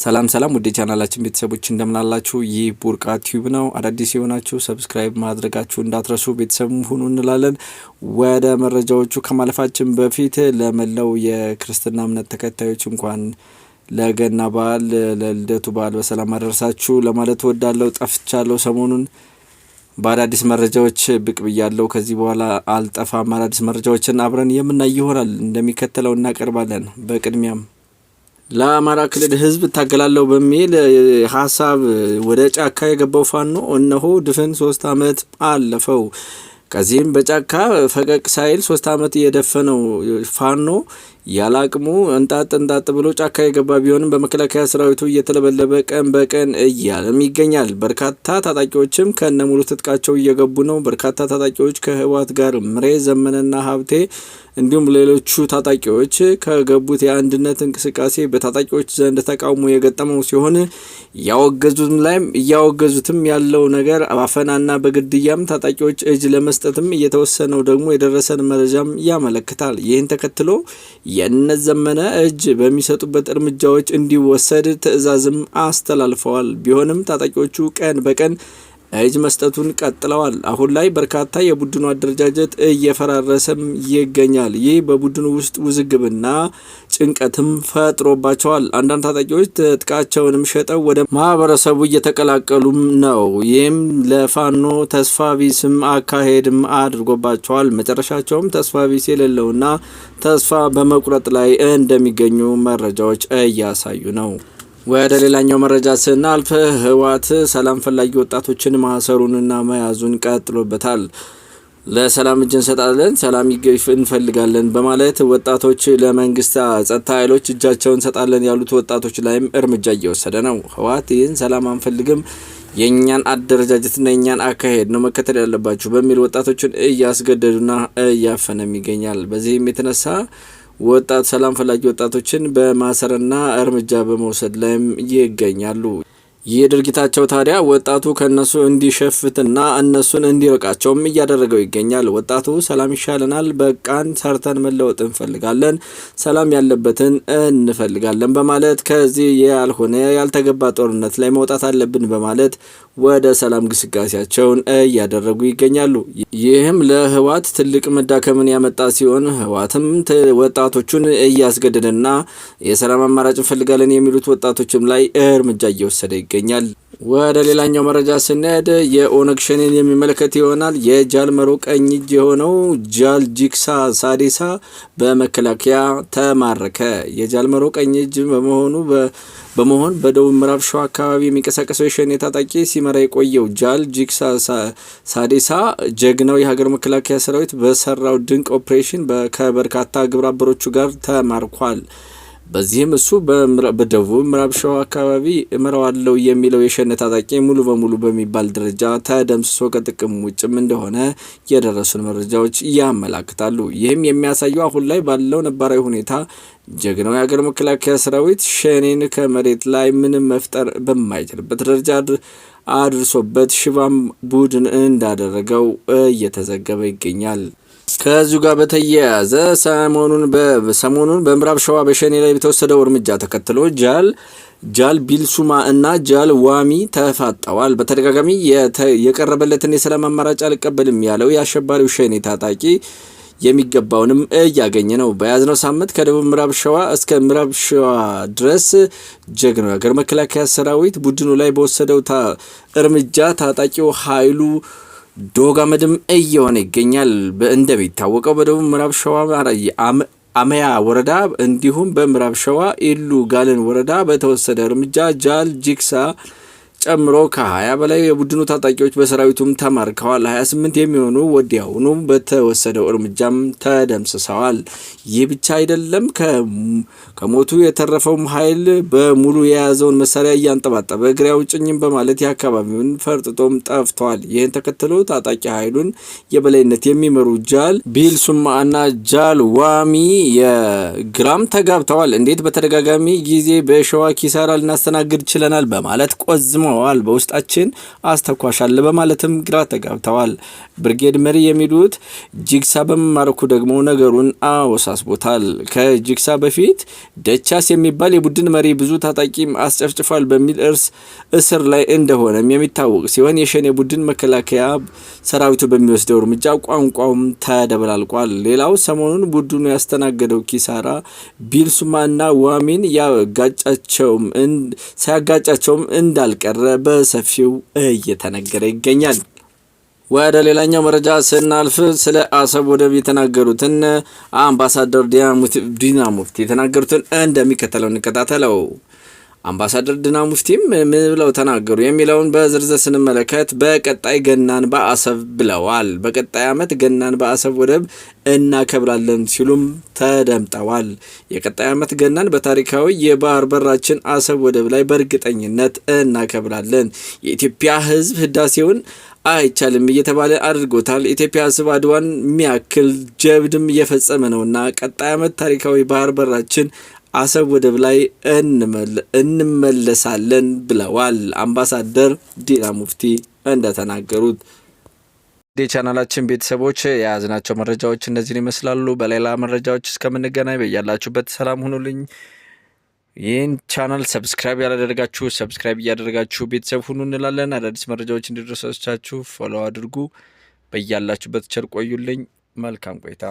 ሰላም ውድ ቻናላችን ቤተሰቦች እንደምን አላችሁ? ይህ ቡርቃ ቲዩብ ነው። አዳዲስ የሆናችሁ ሰብስክራይብ ማድረጋችሁ እንዳትረሱ ቤተሰብ ሁኑ እንላለን። ወደ መረጃዎቹ ከማለፋችን በፊት ለመላው የክርስትና እምነት ተከታዮች እንኳን ለገና በዓል ለልደቱ በዓል በሰላም አደረሳችሁ ለማለት እወዳለሁ። ጠፍቻለሁ፣ ሰሞኑን በአዳዲስ መረጃዎች ብቅ ብያለሁ። ከዚህ በኋላ አልጠፋም። አዳዲስ መረጃዎችን አብረን የምናይ ይሆናል፣ እንደሚከተለው እናቀርባለን። በቅድሚያም ለአማራ ክልል ህዝብ ታገላለሁ በሚል ሀሳብ ወደ ጫካ የገባው ፋኖ እነሆ ድፍን 3 አመት አለፈው። ከዚህም በጫካ ፈቀቅ ሳይል 3 አመት የደፈነው ፋኖ ያላቅሙ እንጣጥ ብሎ ጫካ የገባ ቢሆንም በመከላከያ ሰራዊቱ እየተለበለበ ቀን በቀን እያለም ይገኛል። በርካታ ታጣቂዎችም ከነሙሉ ትጥቃቸው እየገቡ ነው። በርካታ ታጣቂዎች ከህወሓት ጋር ምሬ ዘመነና ሀብቴ እንዲሁም ሌሎቹ ታጣቂዎች ከገቡት የአንድነት እንቅስቃሴ በታጣቂዎች ዘንድ ተቃውሞ የገጠመው ሲሆን እያወገዙትም ያለው ነገር አፈናና በግድያም ታጣቂዎች እጅ ለመስጠትም እየተወሰነው ደግሞ የደረሰን መረጃም ያመለክታል። ይህን ተከትሎ የነዘመነ እጅ በሚሰጡበት እርምጃዎች እንዲወሰድ ትዕዛዝም አስተላልፈዋል። ቢሆንም ታጣቂዎቹ ቀን በቀን እጅ መስጠቱን ቀጥለዋል። አሁን ላይ በርካታ የቡድኑ አደረጃጀት እየፈራረሰም ይገኛል። ይህ በቡድኑ ውስጥ ውዝግብና ጭንቀትም ፈጥሮባቸዋል። አንዳንድ ታጣቂዎች ትጥቃቸውንም ሸጠው ወደ ማህበረሰቡ እየተቀላቀሉም ነው። ይህም ለፋኖ ተስፋ ቢስም አካሄድም አድርጎባቸዋል። መጨረሻቸውም ተስፋ ቢስ የሌለውና ተስፋ በመቁረጥ ላይ እንደሚገኙ መረጃዎች እያሳዩ ነው። ወደ ሌላኛው መረጃ ስናልፍ ህወሓት ሰላም ፈላጊ ወጣቶችን ማሰሩንና መያዙን ቀጥሎበታል። ለሰላም እጅ እንሰጣለን፣ ሰላም እንፈልጋለን በማለት ወጣቶች ለመንግስት ጸጥታ ኃይሎች እጃቸውን እንሰጣለን ያሉት ወጣቶች ላይም እርምጃ እየወሰደ ነው። ህወሓት ይህን ሰላም አንፈልግም፣ የኛን አደረጃጀትና የኛን አካሄድ ነው መከተል ያለባችሁ በሚል ወጣቶችን እያስገደዱና እያፈነም ይገኛል። በዚህም የተነሳ ወጣት ሰላም ፈላጊ ወጣቶችን በማሰርና እርምጃ በመውሰድ ላይም ይገኛሉ። ይህ ድርጊታቸው ታዲያ ወጣቱ ከነሱ እንዲሸፍትና እነሱን እንዲርቃቸውም እያደረገው ይገኛል። ወጣቱ ሰላም ይሻለናል፣ በቃን፣ ሰርተን መለወጥ እንፈልጋለን፣ ሰላም ያለበትን እንፈልጋለን በማለት ከዚህ ያልተገባ ጦርነት ላይ መውጣት አለብን በማለት ወደ ሰላም ግስጋሴያቸውን እያደረጉ ይገኛሉ። ይህም ለህወሓት ትልቅ መዳከምን ያመጣ ሲሆን ህወሓትም ወጣቶቹን እያስገደደና የሰላም አማራጭ እንፈልጋለን የሚሉት ወጣቶችም ላይ እርምጃ እየወሰደ ይገኛል። ወደ ሌላኛው መረጃ ስንሄድ የኦነግ ሸኔን የሚመለከት ይሆናል። የጃልመሮ ቀኝ እጅ የሆነው ጃል ጂክሳ ሳዴሳ በመከላከያ ተማረከ። የጃልመሮ ቀኝ እጅ በመሆን በደቡብ ምዕራብ ሸዋ አካባቢ የሚንቀሳቀሰው የሸኔ ታጣቂ ሲመራ የቆየው ጃል ጂክሳ ሳዴሳ ጀግናው የሀገር መከላከያ ሰራዊት በሰራው ድንቅ ኦፕሬሽን ከበርካታ ግብረ አበሮቹ ጋር ተማርኳል። በዚህም እሱ በደቡብ ምዕራብ ሸዋ አካባቢ እመራዋለሁ የሚለው የሸኔ ታጣቂ ሙሉ በሙሉ በሚባል ደረጃ ተደምስሶ ከጥቅም ውጭም እንደሆነ የደረሱን መረጃዎች ያመላክታሉ። ይህም የሚያሳየው አሁን ላይ ባለው ነባራዊ ሁኔታ ጀግናው የሀገር መከላከያ ሰራዊት ሸኔን ከመሬት ላይ ምንም መፍጠር በማይችልበት ደረጃ አድርሶበት ሽባም ቡድን እንዳደረገው እየተዘገበ ይገኛል። ከዚሁ ጋር በተያያዘ ሰሞኑን በምዕራብ ሸዋ በሸኔ ላይ የተወሰደው እርምጃ ተከትሎ ጃል ቢልሱማ እና ጃል ዋሚ ተፋጠዋል። በተደጋጋሚ የቀረበለትን የሰላም አማራጭ አልቀበልም ያለው የአሸባሪው ሸኔ ታጣቂ የሚገባውንም እያገኘ ነው። በያዝነው ሳምንት ከደቡብ ምዕራብ ሸዋ እስከ ምዕራብ ሸዋ ድረስ ጀግናው የሀገር መከላከያ ሰራዊት ቡድኑ ላይ በወሰደው እርምጃ ታጣቂው ኃይሉ ዶጋመድም እየሆነ ይገኛል። እንደሚታወቀው በደቡብ ምዕራብ ሸዋ አመያ ወረዳ እንዲሁም በምዕራብ ሸዋ ኢሉ ጋለን ወረዳ በተወሰደ እርምጃ ጃል ጂክሳ ጨምሮ ከ20 በላይ የቡድኑ ታጣቂዎች በሰራዊቱም ተማርከዋል። 28 የሚሆኑ ወዲያውኑ በተወሰደው እርምጃም ተደምስሰዋል። ይህ ብቻ አይደለም። ከሞቱ የተረፈውም ኃይል በሙሉ የያዘውን መሳሪያ እያንጠባጠበ እግሬ አውጭኝም በማለት የአካባቢውን ፈርጥጦም ጠፍቷል። ይህን ተከትሎ ታጣቂ ኃይሉን የበላይነት የሚመሩ ጃል ቢልሱማ እና ጃል ዋሚ የግራም ተጋብተዋል። እንዴት በተደጋጋሚ ጊዜ በሸዋ ኪሳራ ልናስተናግድ ችለናል በማለት ቆዝመዋል። ማዋል በውስጣችን አስተኳሻለ በማለትም ግራ ተጋብተዋል። ብርጌድ መሪ የሚሉት ጂግሳ በመማረኩ ደግሞ ነገሩን አወሳስቦታል። ከጂግሳ በፊት ደቻስ የሚባል የቡድን መሪ ብዙ ታጣቂ አስጨፍጭፏል በሚል እስር ላይ እንደሆነም የሚታወቅ ሲሆን የሸኔ ቡድን መከላከያ ሰራዊቱ በሚወስደው እርምጃ ቋንቋውም ተደበላልቋል። ሌላው ሰሞኑን ቡድኑ ያስተናገደው ኪሳራ ቢልሱማና ዋሚን ሳያጋጫቸውም እንዳልቀረ በሰፊው እየተነገረ ይገኛል። ወደ ሌላኛው መረጃ ስናልፍ ስለ አሰብ ወደብ የተናገሩትን አምባሳደር ዲና ሙፍቲ የተናገሩትን እንደሚከተለው እንከታተለው። አምባሳደር ዲና ሙፍቲም ምን ብለው ተናገሩ የሚለውን በዝርዝር ስንመለከት በቀጣይ ገናን በአሰብ ብለዋል። በቀጣይ ዓመት ገናን በአሰብ ወደብ እናከብራለን ሲሉም ተደምጠዋል። የቀጣይ ዓመት ገናን በታሪካዊ የባህር በራችን አሰብ ወደብ ላይ በእርግጠኝነት እናከብራለን። የኢትዮጵያ ሕዝብ ህዳሴውን አይቻልም እየተባለ አድርጎታል። ኢትዮጵያ ሕዝብ አድዋን የሚያክል ጀብድም እየፈጸመ ነውና ቀጣይ ዓመት ታሪካዊ ባህር በራችን አሰብ ወደብ ላይ እንመለሳለን ብለዋል አምባሳደር ዲና ሙፍቲ እንደተናገሩት። የቻናላችን ቤተሰቦች የያዝናቸው መረጃዎች እነዚህን ይመስላሉ። በሌላ መረጃዎች እስከምንገናኝ በያላችሁበት ሰላም ሁኑልኝ። ይህን ቻናል ሰብስክራይብ ያላደረጋችሁ ሰብስክራይብ እያደረጋችሁ ቤተሰብ ሁኑ እንላለን። አዳዲስ መረጃዎች እንዲደርሳችሁ ፎሎ አድርጉ። በያላችሁበት ቸር ቆዩልኝ። መልካም ቆይታ